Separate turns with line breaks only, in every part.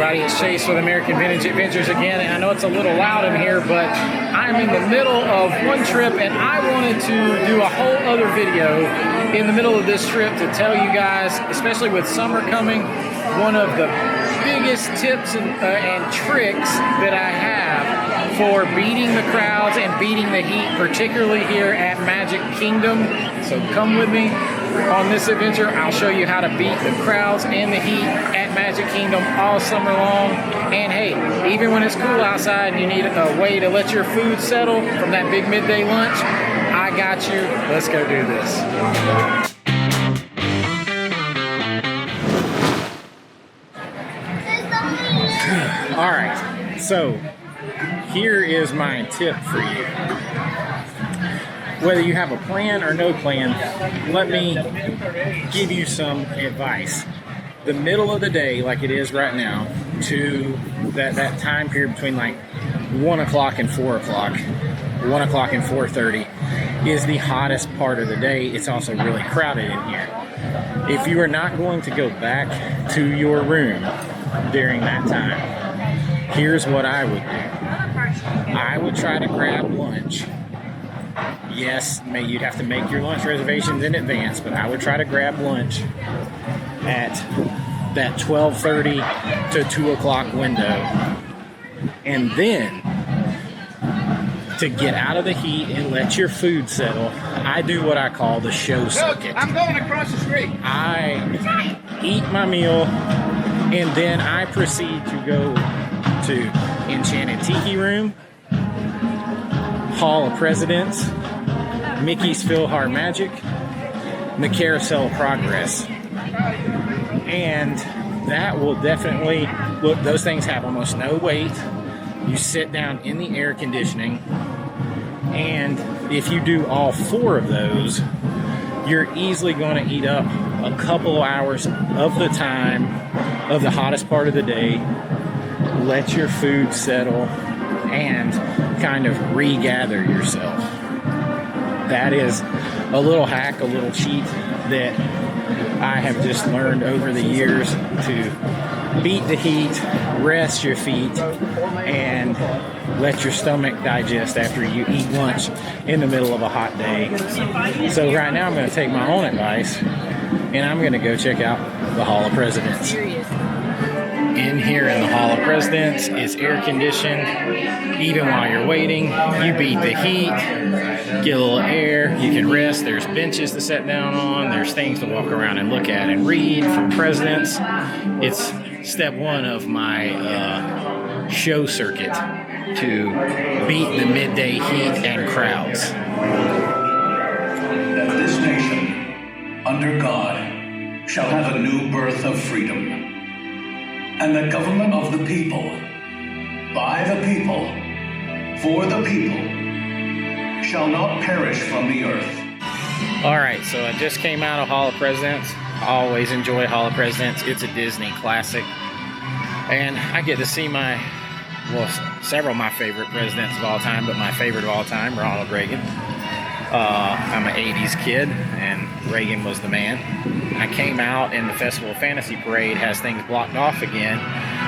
everybody, it's Chase with American Vintage Adventures again, and I know it's a little loud in here, but I'm in the middle of one trip, and I wanted to do a whole other video in the middle of this trip to tell you guys, especially with summer coming, one of the biggest tips and tricks that I have for beating the crowds and beating the heat, particularly here at Magic Kingdom. So come with me on this adventure. I'll show you how to beat the crowds and the heat at Magic Kingdom all summer long. And hey, even when it's cool outside and you need a way to let your food settle from that big midday lunch, I got you. Let's go do this. All right, so here is my tip for you. Whether you have a plan or no plan, let me give you some advice. The middle of the day, like it is right now, to that time period between like 1 o'clock and 4 o'clock, 1 o'clock and 4:30, is the hottest part of the day. It's also really crowded in here. If you are not going to go back to your room during that time, here's what I would do. I would try to grab lunch. Yes, you'd have to make your lunch reservations in advance, but I would try to grab lunch at that 12:30 to 2 o'clock window. And then, to get out of the heat and let your food settle, I do what I call the show circuit.
I'm going across the street.
I eat my meal, and then I proceed to go to Enchanted Tiki Room, Hall of Presidents, Mickey's PhilharMagic, the Carousel of Progress. And that will definitely, look, those things have almost no wait. You sit down in the air conditioning, and if you do all 4 of those, you're easily going to eat up a couple hours of the time of the hottest part of the day, let your food settle, and kind of regather yourself. That is a little hack, a little cheat that I have just learned over the years to beat the heat, rest your feet, and let your stomach digest after you eat lunch in the middle of a hot day. So right now I'm going to take my own advice, and I'm going to go check out the Hall of Presidents. In here in the Hall of Presidents, it's air conditioned. Even while you're waiting, you beat the heat, get a little air, you can rest. There's benches to sit down on, there's things to walk around and look at and read from presidents. It's step 1 of my show circuit to beat the midday heat and crowds.
That this nation, under God, shall have a new birth of freedom, and the government of the people, by the people, for the people, shall not perish from the earth.
All right, so I just came out of Hall of Presidents. I always enjoy Hall of Presidents. It's a Disney classic. And I get to see several of my favorite presidents of all time, but my favorite of all time, Ronald Reagan. I'm an 80s kid, and Reagan was the man. I came out, and the Festival of Fantasy Parade has things blocked off again,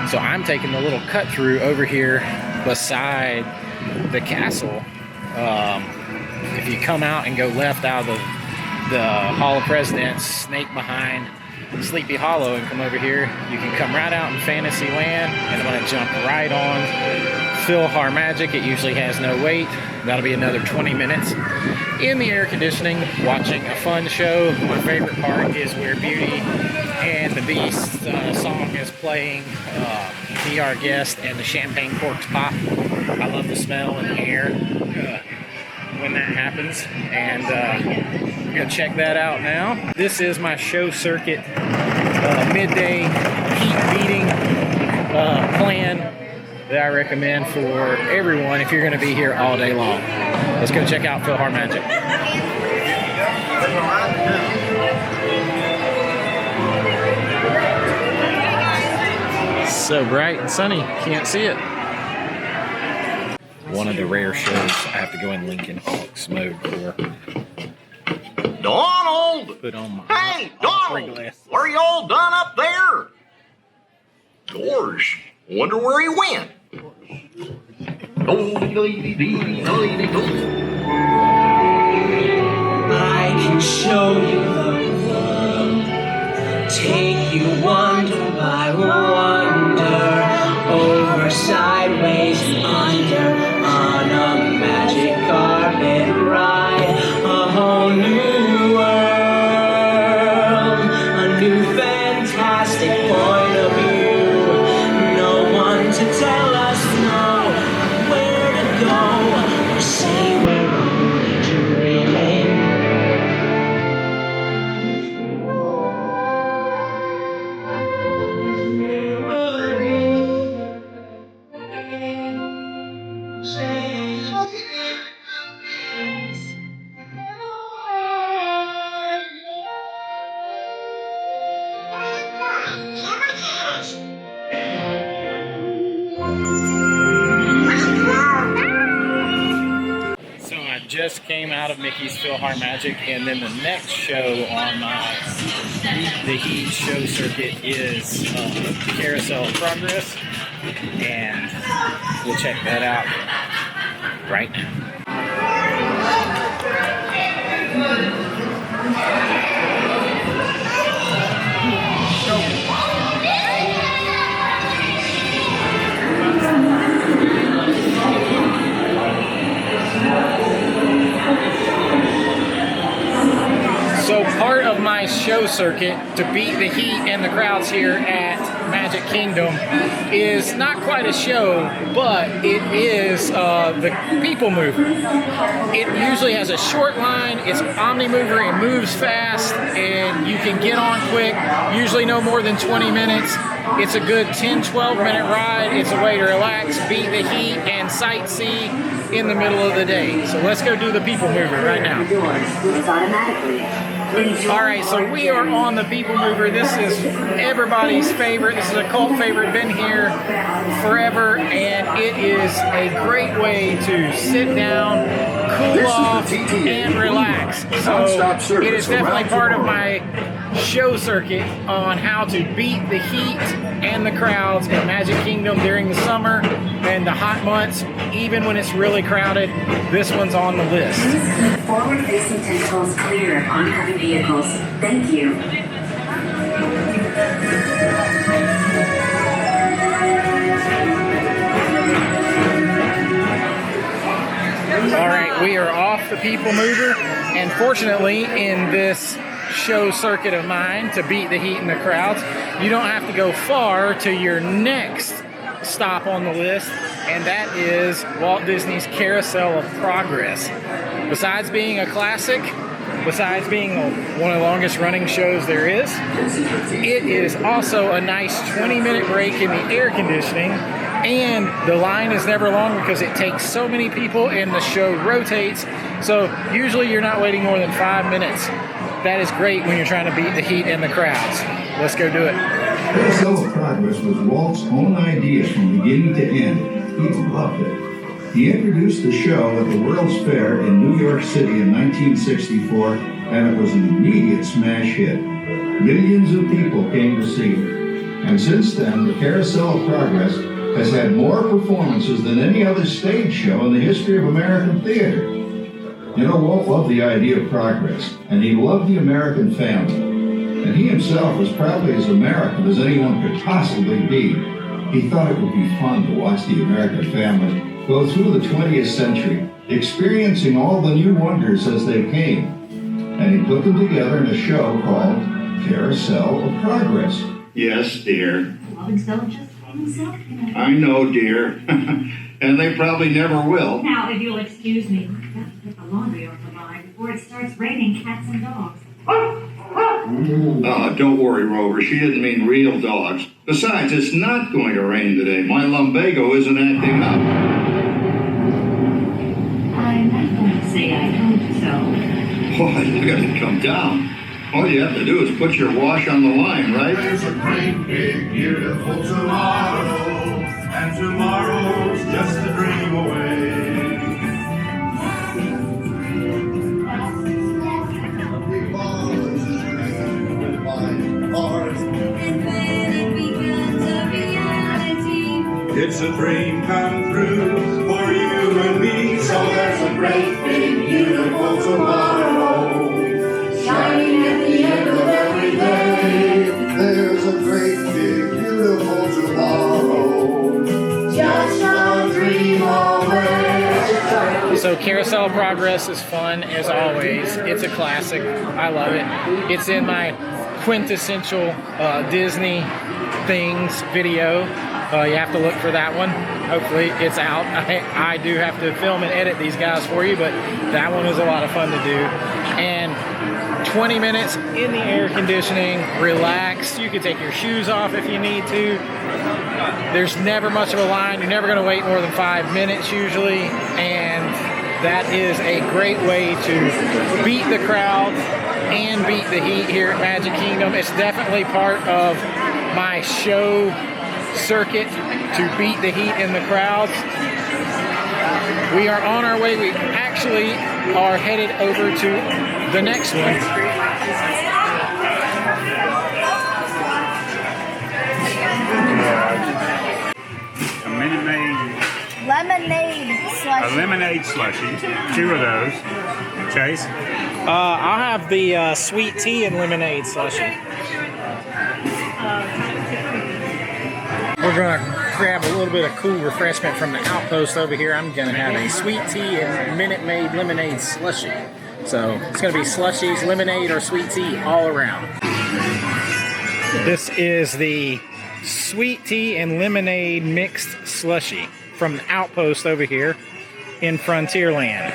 so I'm taking the little cut through over here beside the castle. If you come out and go left out of the Hall of Presidents, snake behind Sleepy Hollow, and come over here, you can come right out in Fantasyland, and I'm going to jump right on PhilharMagic. It usually has no wait. That'll be another 20 minutes in the air conditioning, watching a fun show. My favorite part is where Beauty and the Beast song is playing, Be Our Guest, and the champagne corks pop. I love the smell and the air when that happens, and I'm gonna check that out now. This is my show circuit midday heat beating plan that I recommend for everyone if you're going to be here all day long. Let's go check out PhilharMagic. So bright and sunny, can't see it. One of the rare shows I have to go in Lincoln Hawks mode for.
Donald!
Put on my
Hey, Donald!
glasses.
Are you all done up there?
Gorge, wonder where he went.
I can show you the world, take you wonder by wonder, over, sideways, under, on a magic carpet ride, a whole new world, a new fantastic point of view. No one to tell us no, where to go, or say we're only dreaming.
So I just came out of Mickey's PhilharMagic, and then the next show on my Beat the Heat show circuit is Carousel of Progress, and we'll check that out right now. So part of my show circuit to beat the heat and the crowds here at Magic Kingdom is not quite a show, but it is the People Mover. It usually has a short line, it's Omni Mover, it moves fast, and you can get on quick, usually no more than 20 minutes. It's a good 10-12 minute ride. It's a way to relax, beat the heat, and sightsee in the middle of the day. So let's go do the People Mover right now. Alright, so we are on the People Mover. This is everybody's favorite. This is a cult favorite. Been here forever, and it is a great way to sit down, cool off, and relax. So it is definitely part of my show circuit on how to beat the heat and the crowds at Magic Kingdom during the summer and the hot months. Even when it's really crowded, this one's on the list.
Forward-facing tentacles clear of oncoming vehicles. Thank you.
All right, we are off the People Mover, and fortunately in this show circuit of mine to beat the heat and the crowds, you don't have to go far to your next stop on the list, and that is Walt Disney's Carousel of Progress. Besides being a classic, besides being one of the longest running shows there is, it is also a nice 20-minute break in the air conditioning, and the line is never long because it takes so many people and the show rotates, so usually you're not waiting more than 5 minutes. That is great when you're trying to beat the heat and the crowds. Let's go do it.
Carousel of Progress was Walt's own idea from beginning to end. He loved it. He introduced the show at the World's Fair in New York City in 1964, and it was an immediate smash hit. Millions of people came to see it. And since then, the Carousel of Progress has had more performances than any other stage show in the history of American theater. You know, Walt loved the idea of progress, and he loved the American family. And he himself was probably as American as anyone could possibly be. He thought it would be fun to watch the American family go through the 20th century, experiencing all the new wonders as they came. And he put them together in a show called Carousel of Progress.
Yes, dear. I know, dear. And they probably never will.
Now, if you'll excuse me, I've got to put the laundry over the line before it starts raining cats and dogs.
Don't worry, Rover. She didn't mean real dogs. Besides, it's not going to rain today. My lumbago isn't acting up.
I'm not going to say I hope so.
Boy, look at it come down. All you have to do is put your wash on the line, right?
There's a great big beautiful tomorrow, and tomorrow's just a dream away.
And when it began to be
It's a dream come true for you and me. So there's a great big beautiful tomorrow shining at the end of every day. There's a great big beautiful tomorrow just a dream away.
So Carousel of Progress is fun as always. It's a classic. I love it. It's in my quintessential Disney things video. You have to look for that one. Hopefully it's out. I do have to film and edit these guys for you, but that one is a lot of fun to do. And 20 minutes in the air conditioning, relax. You can take your shoes off if you need to. There's never much of a line. You're never going to wait more than 5 minutes usually, and that is a great way to beat the crowd and beat the heat here at Magic Kingdom. It's definitely part of my show circuit to beat the heat in the crowds. We are on our way. We actually are headed over to the next one.
A Minute Maid
Lemonade slushie.
A lemonade slushie. 2 of those. Chase?
I'll have the sweet tea and lemonade slushie. We're gonna grab a little bit of cool refreshment from the Outpost over here. I'm gonna have a sweet tea and Minute Maid lemonade slushie. So it's gonna be slushies, lemonade, or sweet tea all around. This is the sweet tea and lemonade mixed slushie from the Outpost over here in Frontierland.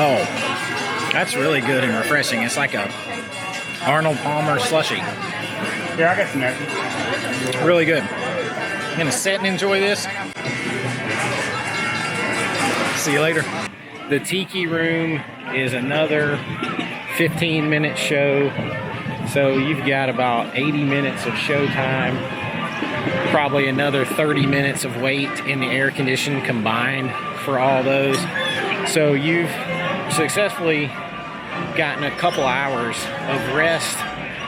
Oh, that's really good and refreshing. It's like a Arnold Palmer slushie.
Yeah, I got some napkins.
Really good. I'm gonna sit and enjoy this. See you later. The Tiki Room is another 15-minute show. So you've got about 80 minutes of show time. Probably another 30 minutes of wait in the air condition combined for all those. So you've successfully gotten a couple hours of rest,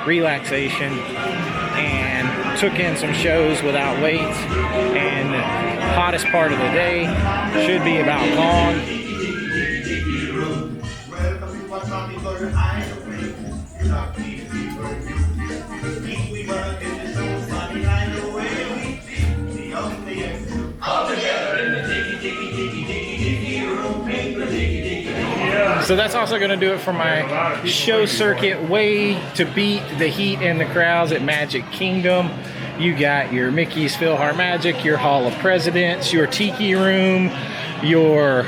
relaxation, and took in some shows without wait. And the hottest part of the day should be about gone. So that's also going to do it for my show circuit way to beat the heat and the crowds at Magic Kingdom. You got your Mickey's PhilharMagic, your Hall of Presidents, your Tiki Room, your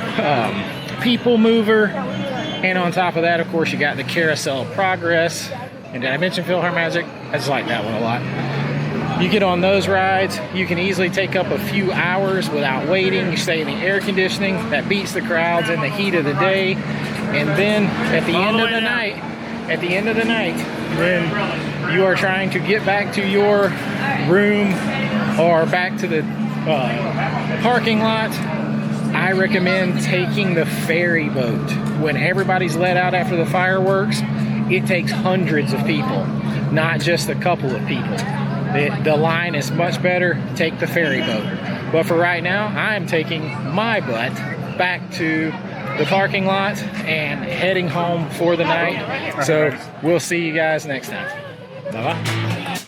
People Mover, and on top of that, of course, you got the Carousel of Progress. And did I mention PhilharMagic? I just like that one a lot. You get on those rides, you can easily take up a few hours without waiting. You stay in the air conditioning, that beats the crowds in the heat of the day. And then at the end of the night, when you are trying to get back to your room or back to the parking lot, I recommend taking the ferry boat. When everybody's let out after the fireworks, it takes hundreds of people, not just a couple of people. The line is much better. Take the ferry boat. But for right now, I am taking my butt back to the parking lot and heading home for the night. So we'll see you guys next time. Bye-bye.